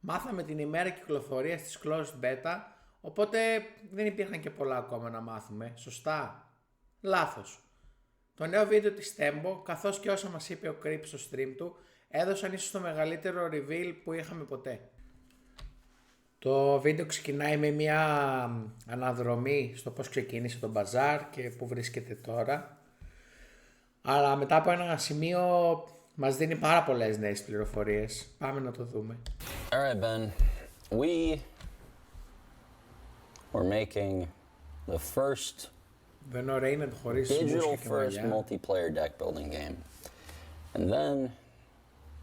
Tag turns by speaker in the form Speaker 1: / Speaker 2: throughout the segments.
Speaker 1: Μάθαμε την ημέρα κυκλοφορίας της Closed Beta, οπότε δεν υπήρχαν και πολλά ακόμα να μάθουμε. Σωστά? Λάθος. Το νέο βίντεο της Tembo, καθώς και όσα μας είπε ο Creep στο stream του, έδωσαν ίσως το μεγαλύτερο reveal που είχαμε ποτέ. Το βίντεο ξεκινάει με μια αναδρομή στο πώς ξεκίνησε το Bazaar και που βρίσκεται τώρα. Αλλά μετά από ένα σημείο μας δίνει πάρα πολλές νέες πληροφορίες. Πάμε να το δούμε.
Speaker 2: Alright, Ben. We were making the first
Speaker 1: Δεν ωραία είναι το χωρίς
Speaker 2: digital
Speaker 1: μουσική και
Speaker 2: first
Speaker 1: μαγιά.
Speaker 2: multiplayer deck building game. And then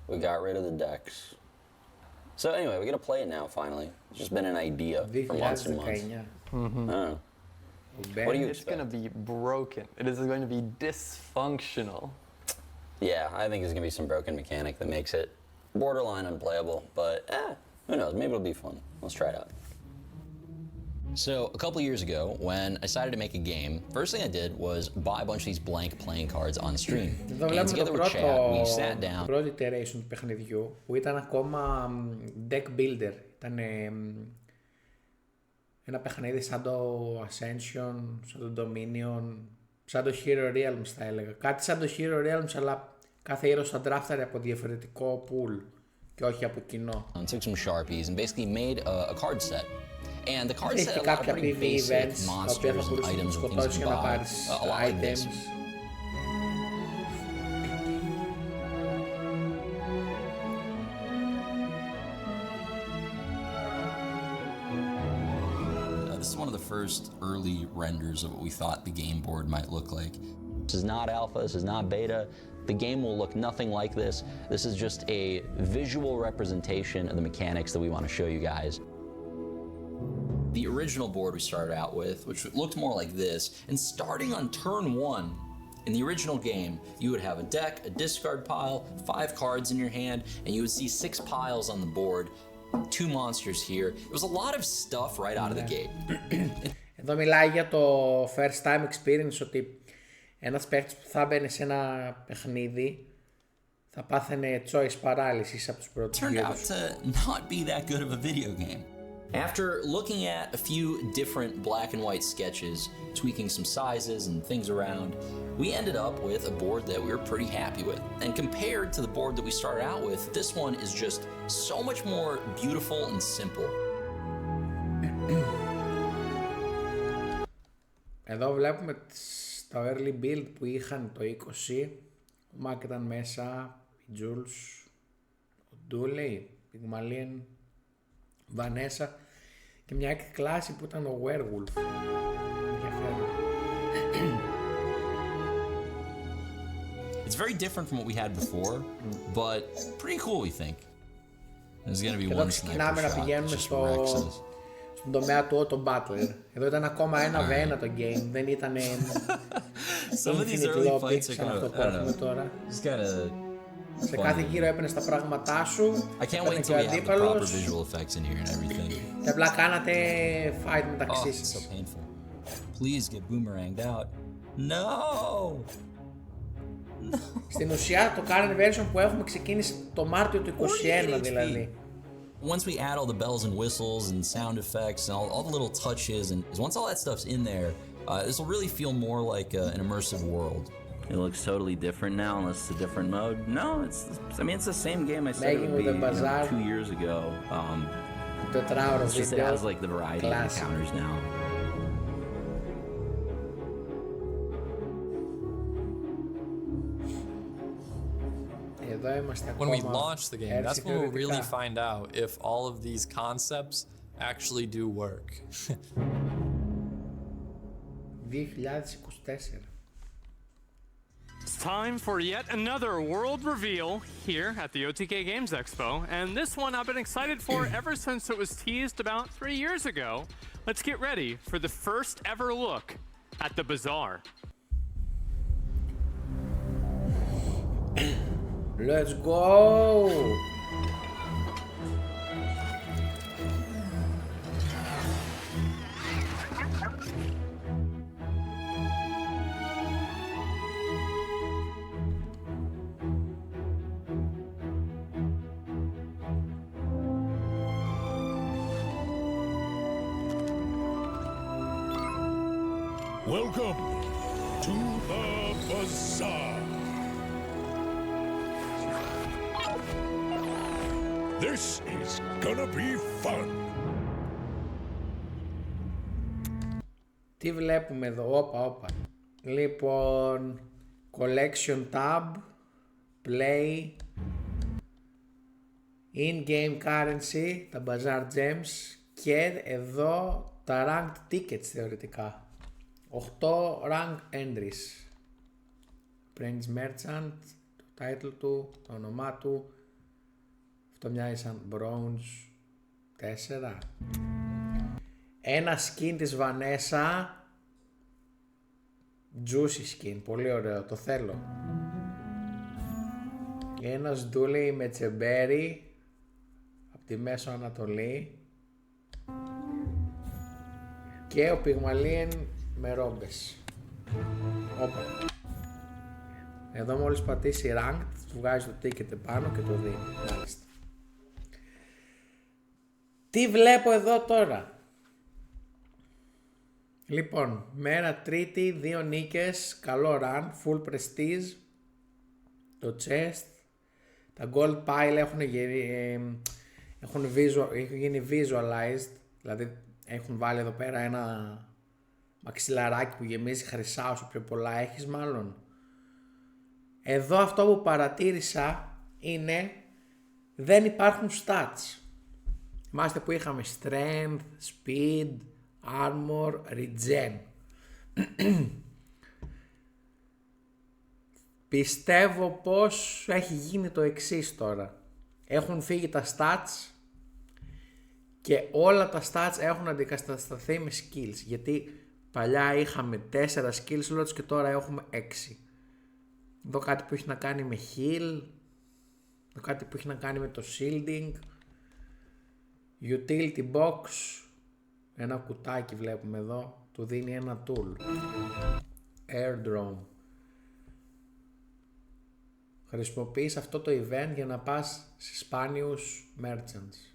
Speaker 2: we got rid of the decks. So anyway, we get to play it now finally. It's just been an idea for months and months.
Speaker 1: 2019.
Speaker 2: What do you
Speaker 3: It's going to be broken. It is going to be dysfunctional.
Speaker 2: Yeah, I think there's going to be some broken mechanic that makes it borderline unplayable, but who knows? Maybe it'll be fun. Let's try it out. So, a couple years ago, when I decided to make a game, first thing I did was buy a bunch of these blank playing cards on stream.
Speaker 1: Εδώ
Speaker 2: And
Speaker 1: βλέπουμε
Speaker 2: together
Speaker 1: το
Speaker 2: with Chad, we sat
Speaker 1: το
Speaker 2: down.
Speaker 1: πρώτο iteration του παιχνιδιού που ήταν ακόμα deck builder. Ήταν ένα παιχνίδι σαν το Ascension, σαν το Dominion, σαν το Hero Realms θα έλεγα. Κάτι σαν το Hero Realms, αλλά κάθε ήρωας θα ντράφταρε από διαφορετικό pool και όχι από κοινό.
Speaker 2: And took some Sharpies and basically made a card set. And the card
Speaker 1: Έχει
Speaker 2: set
Speaker 1: και
Speaker 2: a lot of
Speaker 1: κάποια
Speaker 2: pretty
Speaker 1: PvE
Speaker 2: basic
Speaker 1: events τα οποία θα
Speaker 2: monsters and
Speaker 1: μπορούσες να
Speaker 2: items and things
Speaker 1: σκοτώσεις
Speaker 2: you
Speaker 1: για να
Speaker 2: buy.
Speaker 1: πάρεις
Speaker 2: A lot like this.
Speaker 1: items.
Speaker 2: This is one of the first early renders of what we thought the game board might look like. This is not alpha, this is not beta. The game will look nothing like this. This is just a visual representation of the mechanics that we want to show you guys. The original board we started out with, which looked more like this, and starting on turn 1, in the original game, you would have a deck, a discard pile, 5 cards in your hand, and you would see 6 piles on the board, 2 monsters here. It was a lot of stuff right out of the gate.
Speaker 1: Εδώ μιλάει για το first time experience, ότι ένας παίκτης που θα μπαίνει σε ένα παιχνίδι θα πάθαινε choice παράλυσης από τους πρώτους
Speaker 2: Turned out
Speaker 1: γύρους.
Speaker 2: to not be that good of a video game. After looking at a few different black and white sketches, tweaking some sizes and things around, we ended up with a board that we were pretty happy with. And compared to the board that we started out with, this one is just so much more beautiful and simple.
Speaker 1: Εδώ βλέπουμε το early build που είχαν το 20. Ο Μάκ ήταν μέσα, η Jules, ο Dooley, η Pygmalion, Βανέσα και μια κλάση που ήταν ο Werewolf. Ενδιαφέρον.
Speaker 2: It's very different from what we had before, but pretty cool we think. There's gonna be
Speaker 1: Και εδώ
Speaker 2: one sniper
Speaker 1: ξεκινάμε να
Speaker 2: shot that
Speaker 1: πηγαίνουμε
Speaker 2: just wrecks us.
Speaker 1: στον τομέα του Auto Battler. Εδώ ήταν ακόμα 1v1 το game, δεν ήταν
Speaker 2: Some of these
Speaker 1: Infinite
Speaker 2: early
Speaker 1: Lobby
Speaker 2: fights are
Speaker 1: σαν
Speaker 2: kind
Speaker 1: αυτό
Speaker 2: of,
Speaker 1: που
Speaker 2: I don't
Speaker 1: έχουμε
Speaker 2: know,
Speaker 1: τώρα.
Speaker 2: just gotta.
Speaker 1: Σε κάθε γύρο έπαιρνες τα πράγματά σου,
Speaker 2: I can't
Speaker 1: έπαιρνε
Speaker 2: wait
Speaker 1: και
Speaker 2: until
Speaker 1: ο
Speaker 2: we have the proper
Speaker 1: αντίπαλος
Speaker 2: visual effects in here and everything.
Speaker 1: και απλά κάνατε fight
Speaker 2: Oh,
Speaker 1: μεταξύ
Speaker 2: it's so
Speaker 1: σας.
Speaker 2: painful. Please get boomeranged out. No!
Speaker 1: Στην ουσία το current version που έχουμε ξεκίνησε το Μάρτιο του 2021 δηλαδή.
Speaker 2: Once we add all the bells and whistles and sound effects and all the little touches, and once all that stuff's in there, this will really feel more like an immersive world.
Speaker 4: It looks totally different now, unless it's a different mode. No, it's the same game I said it
Speaker 1: Making
Speaker 4: would
Speaker 1: with
Speaker 4: be
Speaker 1: the Bazaar.
Speaker 4: 2 years ago.
Speaker 1: Το τετράωρο
Speaker 4: It's just it
Speaker 1: βίντεο.
Speaker 4: has like the variety of
Speaker 1: Classic.
Speaker 4: encounters now.
Speaker 1: Εδώ είμαστε
Speaker 5: When we
Speaker 1: ακόμα.
Speaker 5: launch the game, that's when we'll really find out if all of these concepts actually do work.
Speaker 1: 2024.
Speaker 6: It's time for yet another world reveal here at the OTK Games Expo, and this one I've been excited for ever since it was teased about 3 years ago. Let's get ready for the first ever look at the Bazaar.
Speaker 1: Let's go!
Speaker 7: Welcome to the bazaar. This is gonna be fun.
Speaker 1: Τι βλέπουμε εδώ, όπα. Λοιπόν, collection tab, play, in-game currency, τα bazaar gems και εδώ τα ranked tickets θεωρητικά. 8 rank entries. Prince Merchant, το title του, το όνομά του. Αυτό μοιάζει σαν bronze 4. Ένα skin της Vanessa. Juicy skin, πολύ ωραίο, το θέλω. Ένας ντούλεϊ με τσεμπέρι από τη Μέσο Ανατολή. Και ο Πυγμαλίεν με ρόμπες. Όπα. Εδώ μόλις πατήσει ranked, του βγάζει το ticket επάνω και το δίνει. Μάλιστα. Τι βλέπω εδώ τώρα. Λοιπόν, μέρα τρίτη, 2 νίκες, καλό run, full prestige. Το chest, τα gold pile έχουν γίνει visualized, δηλαδή έχουν βάλει εδώ πέρα ένα μαξιλαράκι που γεμίζει χρυσά, όσο πιο πολλά έχεις μάλλον. Εδώ αυτό που παρατήρησα είναι δεν υπάρχουν stats. Θυμάστε που είχαμε strength, speed, armor, regen. Πιστεύω πως έχει γίνει το εξής τώρα. Έχουν φύγει τα stats και όλα τα stats έχουν αντικατασταθεί με skills. Γιατί παλιά είχαμε 4 skills slots και τώρα έχουμε 6. Εδώ κάτι που έχει να κάνει με heal. Εδώ κάτι που έχει να κάνει με το shielding. Utility box. Ένα κουτάκι βλέπουμε εδώ. Του δίνει ένα tool. Airdrome. Χρησιμοποιείς αυτό το event για να πας σε σπάνιους merchants.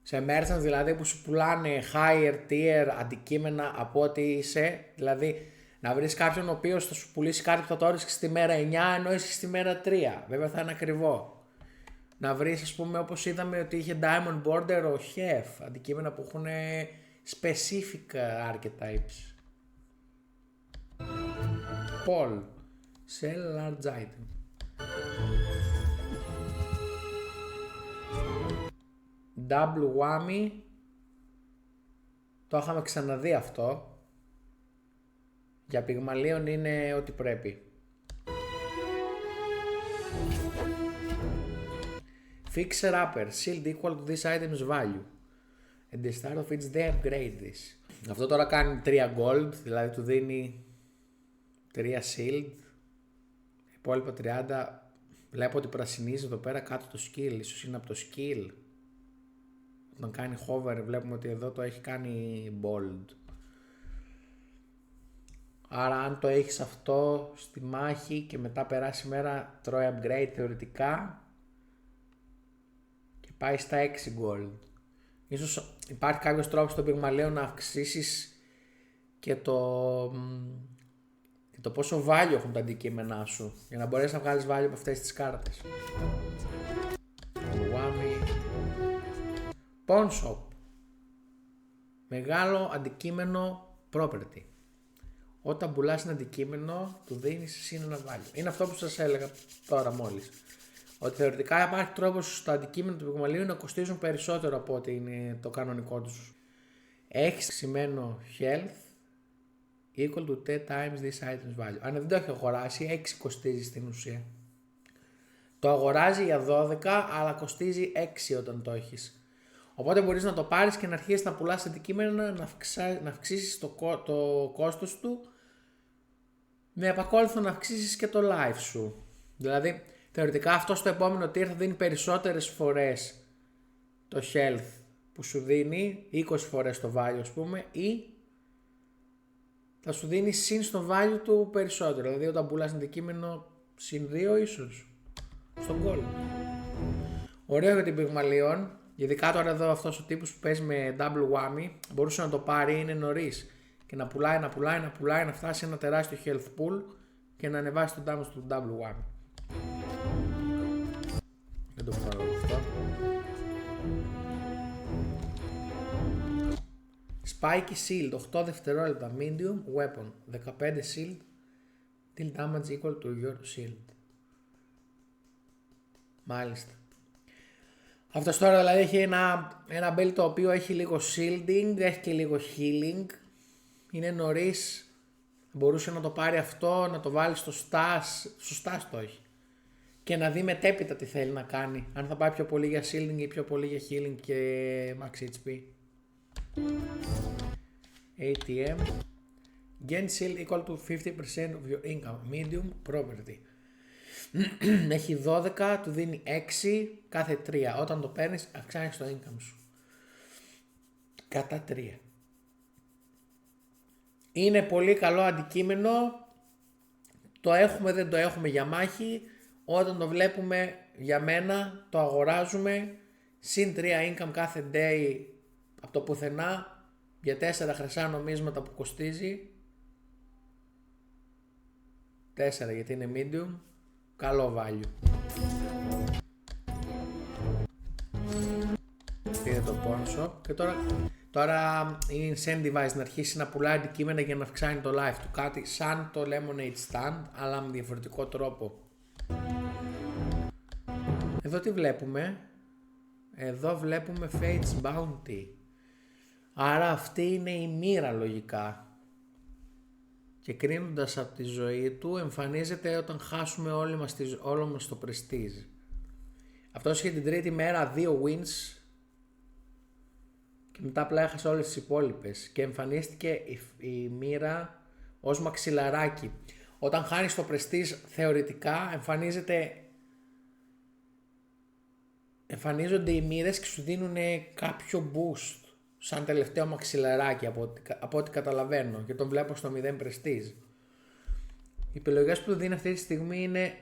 Speaker 1: Σε merchants δηλαδή που σου πουλάνε higher tier αντικείμενα από ό,τι είσαι. Δηλαδή να βρεις κάποιον ο οποίος θα σου πουλήσει κάτι που θα το όρισκες στη μέρα 9 ενώ είσαι στη μέρα 3. Βέβαια θα είναι ακριβό. Να βρεις, ας πούμε, όπως είδαμε ότι είχε Diamond Border ο Chef, αντικείμενα που έχουν specific archetypes. Paul. Sell large item. Double whammy. Το είχαμε ξαναδεί αυτό. Για πυγμαλίων είναι ό,τι πρέπει. Fixer upper. Shield equal to this item's value. At the start of each day upgrade this. Αυτό τώρα κάνει 3 gold, δηλαδή του δίνει 3 shield. Υπόλοιπα 30. Βλέπω ότι πρασινίζει εδώ πέρα κάτω το skill. Ίσως είναι από το skill. Όταν κάνει hover βλέπουμε ότι εδώ το έχει κάνει bold. Άρα αν το έχεις αυτό στη μάχη και μετά περάσει η μέρα τρώει upgrade θεωρητικά και πάει στα 6 gold. Ίσως υπάρχει κάποιος τρόπος στο πυγμαλαίο να αυξήσεις και το πόσο value έχουν τα αντικείμενά σου για να μπορέσεις να βγάλεις value από αυτές τις κάρτες. Pawn shop. Μεγάλο αντικείμενο property. Όταν πουλάς ένα αντικείμενο, του δίνεις εσύ ένα value. Είναι αυτό που σας έλεγα τώρα μόλις. Ότι θεωρητικά υπάρχει τρόπος στα αντικείμενα του πυγμαλίου να κοστίζουν περισσότερο από ό,τι είναι το κανονικό τους. Έχεις σημαίνω health equal to 10 times this item's value. Αν δεν το έχει αγοράσει, 6 κοστίζει στην ουσία. Το αγοράζει για 12, αλλά κοστίζει 6 όταν το έχεις. Οπότε μπορείς να το πάρεις και να αρχίσεις να πουλάς αντικείμενα, να αυξήσεις το κόστος του, με επακόλουθο να αυξήσεις και το life σου. Δηλαδή, θεωρητικά αυτό στο επόμενο tier θα δίνει περισσότερες φορές το health που σου δίνει, 20 φορές το value ας πούμε, ή θα σου δίνει συν στο value του περισσότερο. Δηλαδή όταν πουλάς αντικείμενο συν 2 ίσως, στον goal. Ωραίο για την πυγμαλίων. Ειδικά τώρα εδώ αυτός ο τύπος που παίζει με double whammy μπορούσε να το πάρει, είναι νωρίς. και να πουλάει, να φτάσει ένα τεράστιο health pool και να ανεβάσει το damage του double one. Δεν το πρόλαβα αυτό. Spiky shield 8 δευτερόλεπτα medium weapon 15 shield deal damage equal to your shield. Μάλιστα. Αυτός τώρα δηλαδή έχει ένα build το οποίο έχει λίγο shielding, έχει και λίγο healing. Είναι νωρίς, μπορούσε να το πάρει αυτό, να το βάλει στο stash το έχει. Και να δει μετέπειτα τι θέλει να κάνει. Αν θα πάει πιο πολύ για shielding ή πιο πολύ για healing και max HP. ATM. Gain shield equal to 50% of your income. Medium property. Έχει 12, του δίνει 6 κάθε 3. Όταν το παίρνεις αυξάνεις το income σου. Κατά 3. Είναι πολύ καλό αντικείμενο. Το έχουμε, δεν το έχουμε για μάχη. Όταν το βλέπουμε για μένα το αγοράζουμε. Συν 3 income κάθε day από το πουθενά. Για 4 χρυσά νομίσματα που κοστίζει. 4 γιατί είναι medium. Καλό value. Πήρε το pawn shop και τώρα είναι incentivized να αρχίσει να πουλάει αντικείμενα για να αυξάνει το life του. Κάτι σαν το lemonade stand αλλά με διαφορετικό τρόπο. Εδώ τι βλέπουμε? Εδώ βλέπουμε Fate's Bounty. Άρα αυτή είναι η μοίρα λογικά. Και κρίνοντας από τη ζωή του εμφανίζεται όταν χάσουμε όλο μας το prestige. Αυτός είχε την τρίτη μέρα 2 wins και μετά απλά έχασε όλες τις υπόλοιπες και εμφανίστηκε η μοίρα ως μαξιλαράκι. Όταν χάνεις το prestige θεωρητικά εμφανίζονται οι μοίρες και σου δίνουν κάποιο boost σαν τελευταίο μαξιλαράκι από ό,τι καταλαβαίνω και τον βλέπω στο 0 prestige. Οι επιλογές που του δίνει αυτή τη στιγμή είναι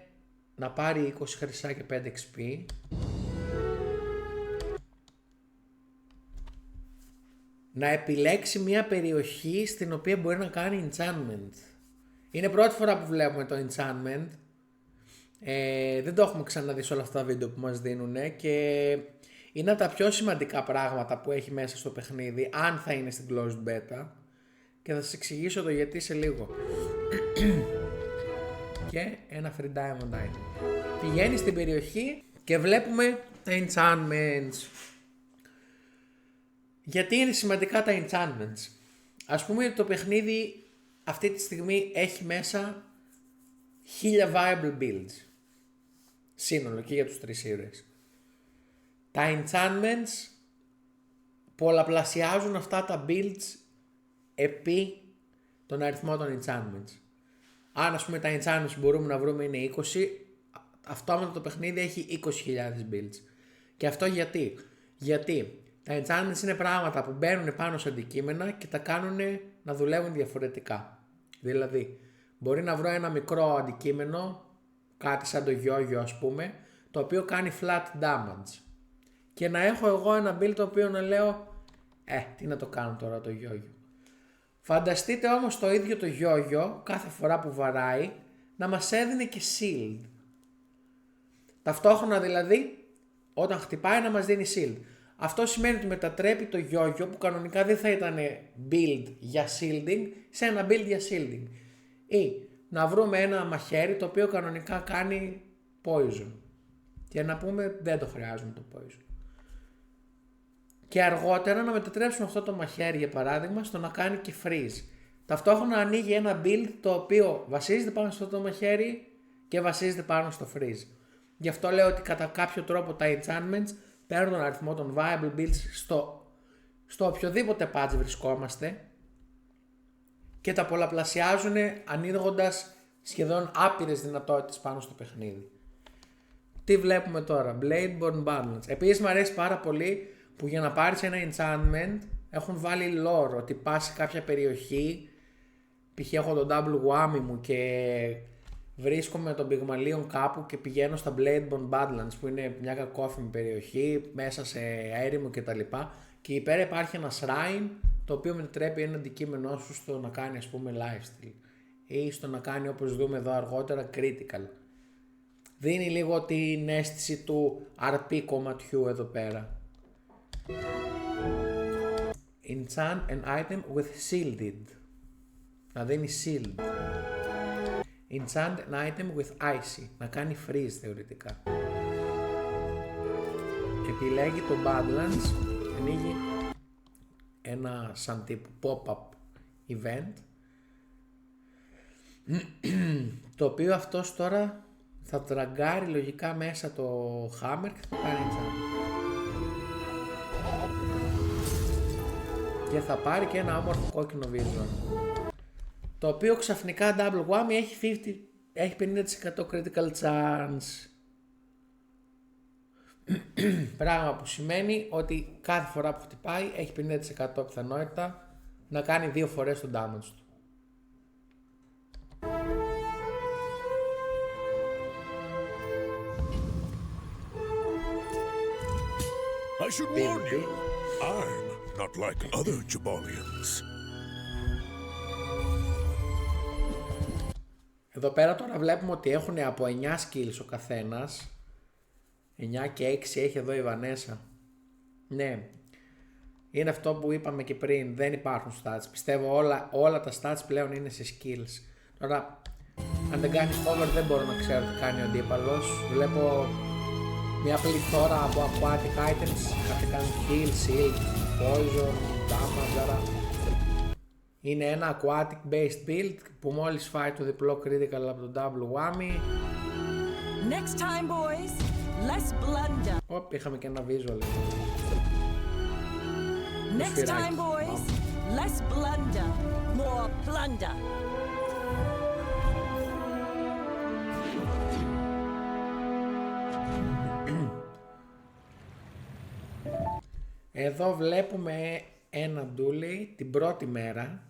Speaker 1: να πάρει 20 χρυσά και 5 XP, να επιλέξει μια περιοχή στην οποία μπορεί να κάνει enchantment. Είναι πρώτη φορά που βλέπουμε το enchantment. Δεν το έχουμε ξαναδεί σε όλα αυτά τα βίντεο που μας δίνουν και είναι από τα πιο σημαντικά πράγματα που έχει μέσα στο παιχνίδι, αν θα είναι στην closed beta, και θα σας εξηγήσω το γιατί σε λίγο. Και ένα free diamond item. Πηγαίνει στην περιοχή και βλέπουμε τα enchantments. Γιατί είναι σημαντικά τα enchantments? Ας πούμε ότι το παιχνίδι αυτή τη στιγμή έχει μέσα 1000 viable builds. Σύνολο και για τους 3 ήρωες. Τα enchantments πολλαπλασιάζουν αυτά τα builds επί τον αριθμό των enchantments. Αν ας πούμε τα enchantments που μπορούμε να βρούμε είναι 20, αυτόματα το παιχνίδι έχει 20.000 builds. Και αυτό γιατί? Γιατί τα enchantments είναι πράγματα που μπαίνουν πάνω σε αντικείμενα και τα κάνουν να δουλεύουν διαφορετικά. Δηλαδή μπορεί να βρω ένα μικρό αντικείμενο, κάτι σαν το γιόγιο ας πούμε, το οποίο κάνει flat damage. Και να έχω εγώ ένα build το οποίο να λέω τι να το κάνω τώρα το γιόγιο. Φανταστείτε όμως το ίδιο το γιόγιο κάθε φορά που βαράει να μας έδινε και shield. Ταυτόχρονα δηλαδή όταν χτυπάει να μας δίνει shield. Αυτό σημαίνει ότι μετατρέπει το γιόγιο που κανονικά δεν θα ήταν build για shielding σε ένα build για shielding. Ή να βρούμε ένα μαχαίρι το οποίο κανονικά κάνει poison. Και να πούμε δεν το χρειάζομαι το poison. Και αργότερα να μετατρέψουμε αυτό το μαχαίρι για παράδειγμα στο να κάνει και freeze. Ταυτόχρονα ανοίγει ένα build το οποίο βασίζεται πάνω στο το μαχαίρι και βασίζεται πάνω στο freeze. Γι' αυτό λέω ότι κατά κάποιο τρόπο τα enchantments παίρνουν τον αριθμό των viable builds στο οποιοδήποτε patch βρισκόμαστε και τα πολλαπλασιάζουν ανοίγοντας σχεδόν άπειρες δυνατότητες πάνω στο παιχνίδι. Τι βλέπουμε τώρα? Bladeborn Balance. Επίσης μου αρέσει πάρα πολύ που για να πάρεις ένα enchantment έχουν βάλει lore ότι πας σε κάποια περιοχή, π.χ. έχω το double whammy μου και βρίσκομαι τον Πυγμαλίον κάπου και πηγαίνω στα Bladeborn Badlands που είναι μια κακόφημη περιοχή μέσα σε έρημο κτλ. Και εκεί πέρα υπάρχει ένα shrine το οποίο μετατρέπει ένα αντικείμενό σου στο να κάνει ας πούμε lifesteal ή στο να κάνει, όπως δούμε εδώ αργότερα, critical. Δίνει λίγο την αίσθηση του RP κομματιού εδώ πέρα. Enchant an item with shielded. Να δίνει shield. Enchant an item with icy. Να κάνει freeze θεωρητικά. Επιλέγει το Badlands. Ανοίγει ένα σαν τύπου pop-up event. Το οποίο αυτός τώρα θα τραγκάρει λογικά μέσα το hammer και θα κάνει enchant. Και θα πάρει και ένα όμορφο κόκκινο vision. Το οποίο ξαφνικά double whammy έχει 50% critical chance. Πράγμα που σημαίνει ότι κάθε φορά που χτυπάει έχει 50% πιθανότητα να κάνει 2 φορές το damage του.
Speaker 7: I should warn you, I'm not like other Jabalians.
Speaker 1: Εδώ πέρα τώρα βλέπουμε ότι έχουν από 9 skills ο καθένας. 9 και 6 έχει εδώ η Βανέσα. Ναι. Είναι αυτό που είπαμε και πριν. Δεν υπάρχουν stats. Πιστεύω όλα τα stats πλέον είναι σε skills. Τώρα, αν δεν κάνει cover δεν μπορώ να ξέρω τι κάνει ο αντίπαλος. Βλέπω μια πληθώρα από aquatic items. Κάποιοι κάνουν heal, shield, poison, damage. Άρα είναι ένα aquatic based build που μόλις φάει το διπλό critical από το double whammy.
Speaker 8: Next time, boys, less blunder.
Speaker 1: Οπ, είχαμε και ένα visual.
Speaker 8: Next time, boys, less blunder, more plunder.
Speaker 1: Εδώ βλέπουμε ένα ντούλι την πρώτη μέρα.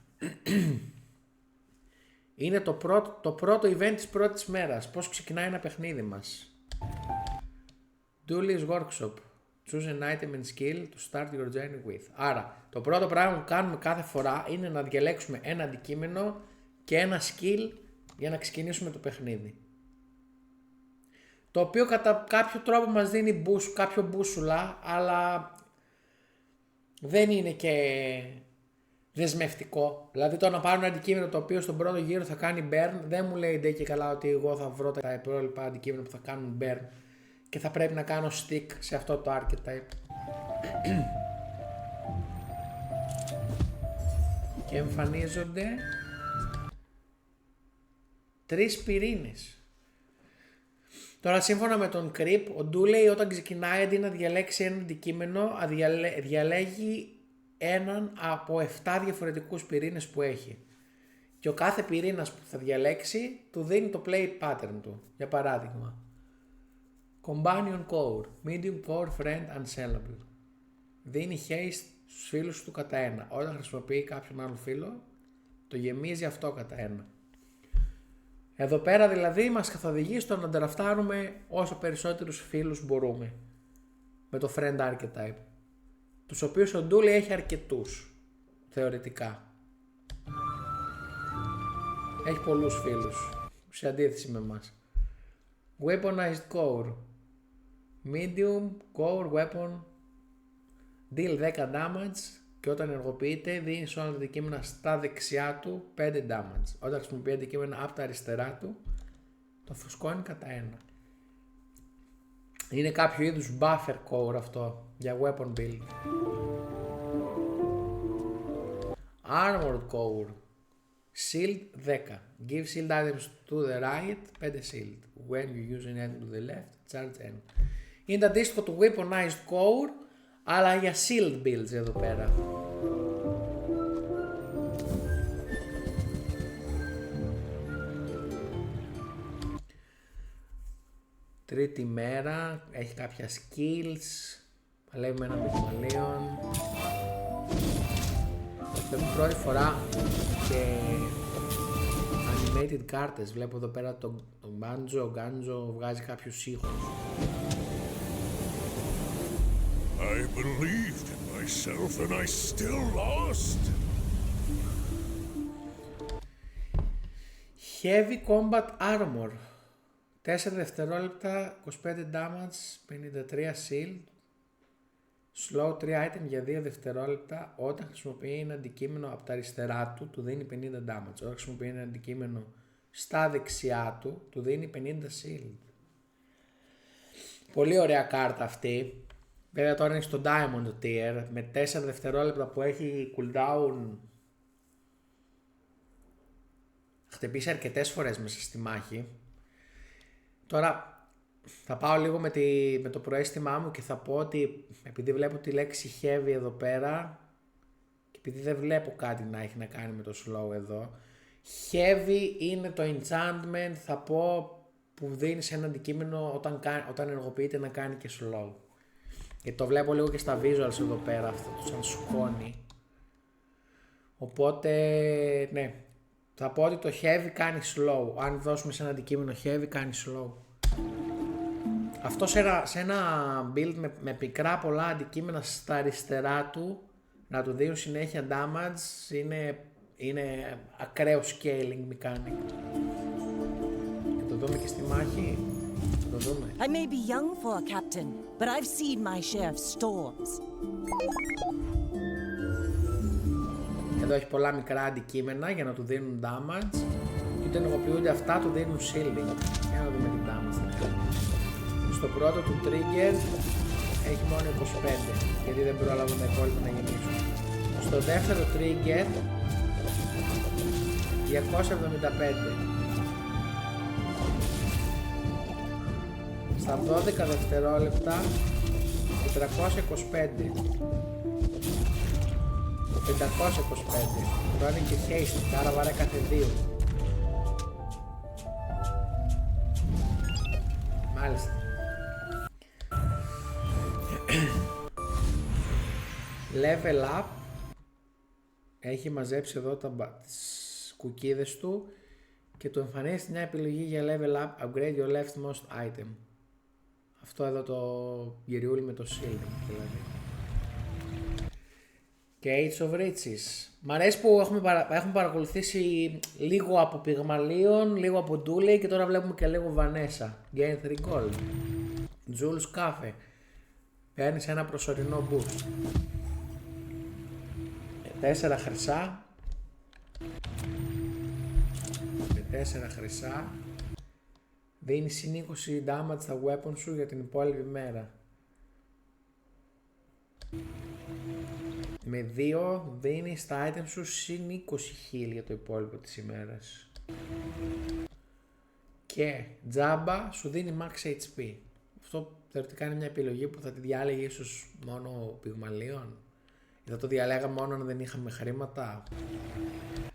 Speaker 1: Είναι το πρώτο event της πρώτης μέρας. Πώς ξεκινάει ένα παιχνίδι μας. Dooley's Workshop. Choose an item and skill to start your journey with. Άρα, το πρώτο πράγμα που κάνουμε κάθε φορά είναι να διαλέξουμε ένα αντικείμενο και ένα skill για να ξεκινήσουμε το παιχνίδι. Το οποίο κατά κάποιο τρόπο μας δίνει κάποιο μπούσουλα, αλλά δεν είναι και δεσμευτικό. Δηλαδή το να πάρω ένα αντικείμενο το οποίο στον πρώτο γύρο θα κάνει burn, δεν μου λέει ντε και καλά ότι εγώ θα βρω τα υπόλοιπα αντικείμενα που θα κάνουν burn και θα πρέπει να κάνω stick σε αυτό το archetype. Και εμφανίζονται 3 πυρήνες. Τώρα σύμφωνα με τον Creep, ο Dooley όταν ξεκινάει αντί να διαλέξει ένα αντικείμενο, διαλέγει έναν από 7 διαφορετικούς πυρήνες που έχει. Και ο κάθε πυρήνας που θα διαλέξει του δίνει το play pattern του. Για παράδειγμα, Companion Core, Medium Core, Friend, Unsellable. Δίνει haste στους φίλους του κατά 1. Όταν χρησιμοποιεί κάποιον άλλο φίλο, το γεμίζει αυτό κατά 1. Εδώ πέρα δηλαδή μας καθοδηγεί στο να ντραφτάρουμε όσο περισσότερους φίλους μπορούμε με το Friend Archetype, τους οποίους ο Dooley έχει αρκετούς θεωρητικά. Έχει πολλούς φίλους σε αντίθεση με εμάς. Weaponized Core, Medium Core Weapon, deal 10 damage και όταν ενεργοποιείται δίνει σε όλα τα αντικείμενα στα δεξιά του 5 damage. Όταν χρησιμοποιεί αντικείμενα από τα αριστερά του το φουσκώνει κατά 1. Είναι κάποιο είδους buffer core αυτό για weapon build. Armored core, shield 10. Give shield items to the right, 5 shield. When you use an item to the left, charge 1. Είναι το αντίστοιχο του weaponized core, αλλά για shield builds εδώ πέρα. Τρίτη μέρα, έχει κάποια skills, παλεύει με ένα πυγμαλίον. Αυτό είναι πρώτη φορά και animated κάρτες. Βλέπω εδώ πέρα το Banjo, ο Ganjo βγάζει κάποιους ήχους.
Speaker 7: I believed in myself and I still lost.
Speaker 1: Heavy Combat Armor. 4 δευτερόλεπτα, 25 damage, 53 shield. Slow 3 item για 2 δευτερόλεπτα. Όταν χρησιμοποιεί ένα αντικείμενο από τα αριστερά του, του δίνει 50 damage. Όταν χρησιμοποιεί ένα αντικείμενο στα δεξιά του, του δίνει 50 shield. Πολύ ωραία κάρτα αυτή. Βέβαια τώρα είναι στο Diamond Tier. Με 4 δευτερόλεπτα που έχει cooldown, χτυπήσει αρκετές φορές μέσα στη μάχη. Τώρα θα πάω λίγο με το προαίσθημά μου και θα πω ότι επειδή βλέπω τη λέξη heavy εδώ πέρα και επειδή δεν βλέπω κάτι να έχει να κάνει με το slow εδώ, heavy είναι το enchantment, θα πω, που δίνει σε ένα αντικείμενο όταν ενεργοποιείται να κάνει και slow. Γιατί το βλέπω λίγο και στα visuals εδώ πέρα, αυτό το σαν σκόνη. Οπότε ναι, θα πω ότι το heavy κάνει slow. Αν δώσουμε σε ένα αντικείμενο heavy κάνει slow. Αυτό σε ένα build με πικρά πολλά αντικείμενα στα αριστερά του να του δίνουν συνέχεια damage είναι ακραίο scaling mechanic. Και το δούμε και στη μάχη. Το δούμε.
Speaker 8: I may be young for a captain, but I've seen my share of storms.
Speaker 1: Εδώ έχει πολλά μικρά αντικείμενα για να του δίνουν damage και όταν ενεργοποιούνται αυτά του δίνουν shielding. Για να δούμε τι damage θα κάνει. Στο πρώτο του trigger έχει μόνο 25 γιατί δεν πρόλαβαν τα υπόλοιπα να γεννήσουν. Στο δεύτερο trigger 275. Στα 12 δευτερόλεπτα 425. 525. Τώρα είναι και haste, άρα βαρέ κάθε 2. Μάλιστα. Level up. Έχει μαζέψει εδώ τις κουκίδες του και του εμφανίζεται μια επιλογή για level up. Upgrade your leftmost item. Αυτό εδώ το γυριούλι με το shield δηλαδή. Και Age of Riches. Μ' αρέσει που έχουμε παρακολουθήσει λίγο από Πυγμαλίων, λίγο από Ντούλεϊ και τώρα βλέπουμε και λίγο Βανέσα. Gain 3 gold. Jules Cafe. Παίρνεις ένα προσωρινό boost. 4 χρυσά. Με 4 χρυσά δίνει συν 20 damage στα weapon σου για την υπόλοιπη μέρα. Με 2 δίνει στα item σου συν 20 heal για το υπόλοιπο της ημέρας. Και τζάμπα σου δίνει max HP. Αυτό θεωρητικά είναι μια επιλογή που θα τη διάλεγε ίσως μόνο Πυγμαλίων. Ή θα το διαλέγα μόνο αν δεν είχαμε χρήματα.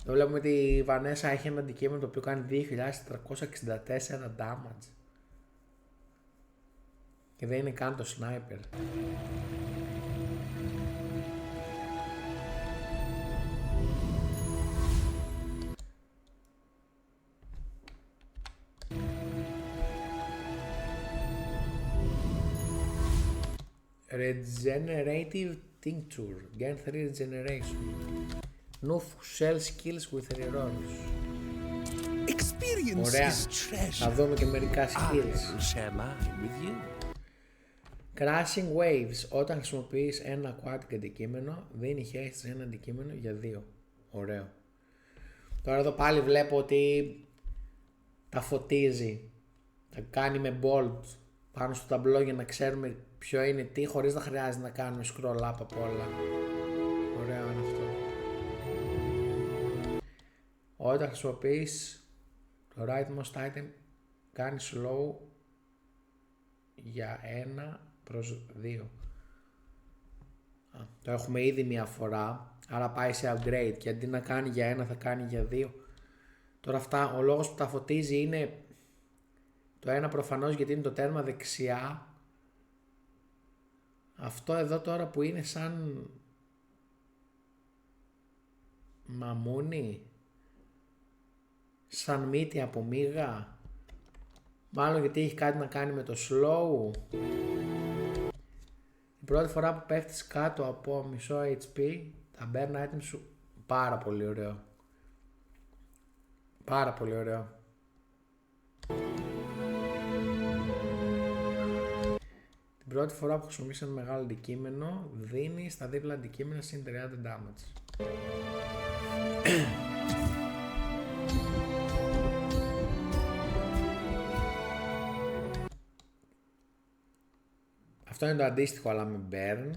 Speaker 1: Εδώ βλέπουμε ότι η Βανέσα έχει ένα αντικείμενο το οποίο κάνει 2.464 damage. Και δεν είναι καν το sniper. Regenerative Tincture. Gain 3 regeneration. Nufu shell skills with reroll.
Speaker 7: Experience
Speaker 1: Ωραία.
Speaker 7: is treasure.
Speaker 1: Θα δούμε και μερικά
Speaker 7: I
Speaker 1: skills.
Speaker 7: will share mine with you.
Speaker 1: Crashing Waves. Όταν χρησιμοποιείς ένα aquatic αντικείμενο, δίνει haste σε ένα αντικείμενο για 2. Ωραίο. Τώρα εδώ πάλι βλέπω ότι τα φωτίζει. Τα κάνει με bold πάνω στο ταμπλό για να ξέρουμε ποιο είναι τι, χωρίς να χρειάζεται να κάνουμε scroll up από όλα. Ωραίο είναι αυτό. Όταν χρησιμοποιείς το rightmost item, κάνει slow για 1 προς 2. Το έχουμε ήδη μία φορά, άρα πάει σε upgrade και αντί να κάνει για 1 θα κάνει για 2. Τώρα αυτά, ο λόγος που τα φωτίζει είναι το ένα προφανώς γιατί είναι το τέρμα δεξιά. Αυτό εδώ τώρα που είναι σαν μαμούνι Σαν μύτη από μύγα. Μάλλον γιατί έχει κάτι να κάνει με το slow. Η πρώτη φορά που πέφτεις κάτω από μισό HP, τα burn items σου. Πάρα πολύ ωραίο. Πάρα πολύ ωραίο. Την πρώτη φορά που χρησιμοποιείς ένα μεγάλο αντικείμενο, δίνει στα δίπλα αντικείμενα συν 30 damage. Αυτό είναι το αντίστοιχο αλλά με burn.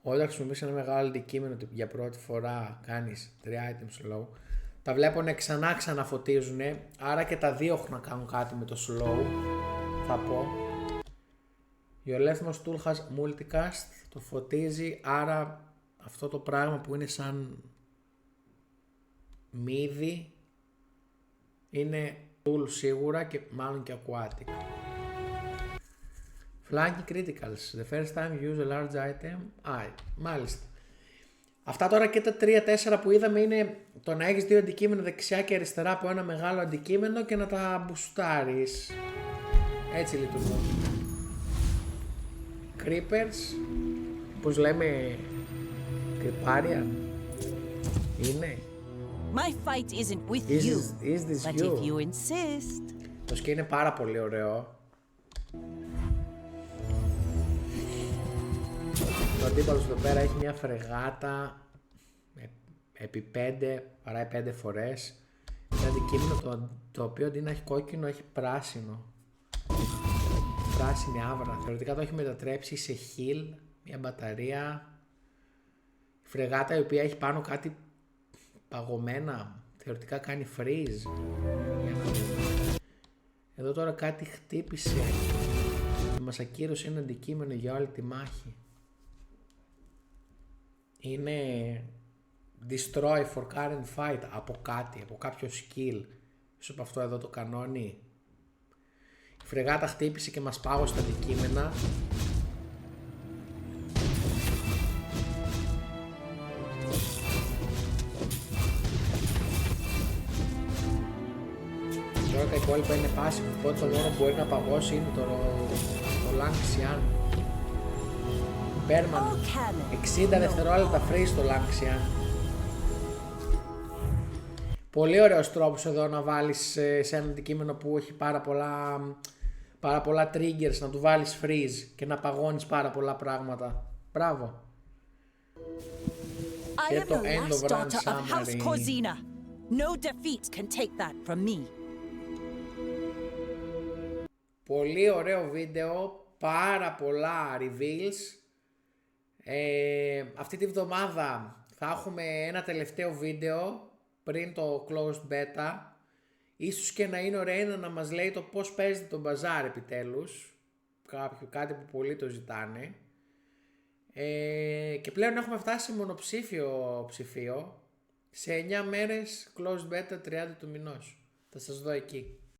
Speaker 1: Όταν χρησιμοποιείς ένα μεγάλο αντικείμενο για πρώτη φορά κάνεις 3 items slow. Τα βλέπω ξαναφωτίζουνε, άρα και τα δύο έχουν να κάνουν κάτι με το slow, θα πω. Your leftmost tool has multicast, το φωτίζει, άρα αυτό το πράγμα που είναι σαν μύδι είναι tool σίγουρα και μάλλον και aquatic. Flanking criticals, the first time you use a large item, μάλιστα. Αυτά τώρα και τα 3-4 που είδαμε είναι το να έχεις δύο αντικείμενα δεξιά και αριστερά από ένα μεγάλο αντικείμενο και να τα μπουστάρεις. Έτσι λειτουργούν. Creepers, πώς λέμε, κρυπάρια, είναι.
Speaker 8: My fight isn't with
Speaker 1: Is
Speaker 8: you,
Speaker 1: this
Speaker 8: but
Speaker 1: you?
Speaker 8: if you insist.
Speaker 1: Το σκι είναι πάρα πολύ ωραίο. Το αντίπαλος εδώ πέρα έχει μια φρεγάτα επί 5, παράει 5 φορές. Ένα αντικείμενο το οποίο αντί να έχει κόκκινο έχει πράσινο. Πράσινη άβρα. Θεωρητικά το έχει μετατρέψει σε heal, μια μπαταρία. Η φρεγάτα η οποία έχει πάνω κάτι παγωμένα. Θεωρητικά κάνει freeze. Εδώ τώρα κάτι χτύπησε και μας ακύρωσε ένα αντικείμενο για όλη τη μάχη. Είναι destroy for current fight από κάτι, από κάποιο skill. Ίσως από αυτό εδώ το κανόνι. Η φρεγάτα χτύπησε και μας πάγωσε τα αντικείμενα. Τώρα τα υπόλοιπα είναι passive, οπότε το μόνο που μπορεί να παγώσει είναι το Langxian. Μπέρμαν, 60 δευτερόλεπτα free στο Langxian. Πολύ ωραίος τρόπος εδώ να βάλεις σε ένα αντικείμενο που έχει πάρα πολλά triggers, να του βάλεις freeze και να παγώνεις πάρα πολλά πράγματα. Μπράβο.
Speaker 8: I am
Speaker 1: το
Speaker 8: the
Speaker 1: end of
Speaker 8: last
Speaker 1: run
Speaker 8: daughter of House
Speaker 1: summary.
Speaker 8: Corzina. No defeat can take that from me.
Speaker 1: Πολύ ωραίο βίντεο, πάρα πολλά reveals. Αυτή τη βδομάδα θα έχουμε ένα τελευταίο βίντεο πριν το closed beta. Ίσως και να είναι ωραίο να μας λέει το πώς παίζεται το μπαζάρ επιτέλους. Κάτι που πολλοί το ζητάνε. Και πλέον έχουμε φτάσει σε μονοψήφιο ψηφίο. Σε 9 μέρες closed beta 30 του μηνός. Θα σας δω εκεί.